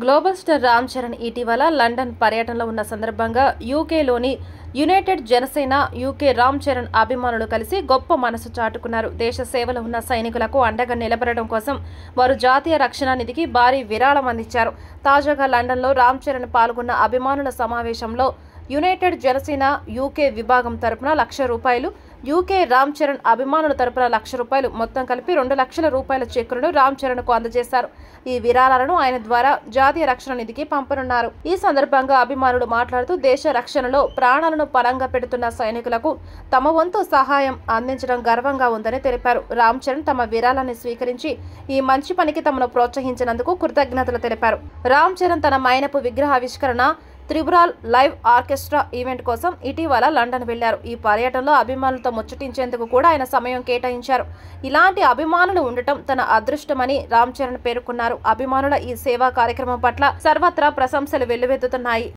Global star Ram Charan ఇటీవల London పర్యటనలో ఉన్న సందర్భంగా యూకేలోని యునైటెడ్ జనసేన యూకే రామ్ చరణ్ అభిమానులు కలిసి గొప్ప మనసు చాటుకున్నారు. దేశ సేవలో ఉన్న సైనికులకు అండగా నిలబడడం కోసం వారు జాతీయ రక్షణ నిధికి భారీ విరాళం అందించారు. తాజాగా లండన్లో రామ్ చరణ్ పాల్గొన్న అభిమానుల సమావేశంలో యునైటెడ్ జనసేన యూకే విభాగం తరపున ₹1,00,000, యూకే రామ్ చరణ్ అభిమానుల తరపున ₹1,00,000 మొత్తం కలిపి ₹2,00,000 చెక్కులను రామ్ చరణ్ కు అందజేశారు. ఈ విరాళాలను ఆయన ద్వారా జాతీయ రక్షణ నిధికి పంపనున్నారు. ఈ సందర్భంగా అభిమానులు మాట్లాడుతూ దేశ రక్షణలో ప్రాణాలను పణంగా పెడుతున్న సైనికులకు తమ వంతు సహాయం అందించడం గర్వంగా ఉందని తెలిపారు. రామ్ చరణ్ తమ విరాళాన్ని స్వీకరించి ఈ మంచి పనికి తమను ప్రోత్సహించినందుకు కృతజ్ఞతలు తెలిపారు. రామ్ చరణ్ తన మైనపు విగ్రహావిష్కరణ త్రిపురాల్ లైవ్ ఆర్కెస్ట్రా ఈవెంట్ కోసం ఇటీవల లండన్ వెళ్లారు. ఈ పర్యటనలో అభిమానులతో ముచ్చటించేందుకు కూడా ఆయన సమయం కేటాయించారు. ఇలాంటి అభిమానులు ఉండటం తన అదృష్టమని రామ్ చరణ్ పేర్కొన్నారు. అభిమానుల ఈ సేవా కార్యక్రమం పట్ల సర్వత్రా ప్రశంసలు వెల్లువెత్తుతున్నాయి.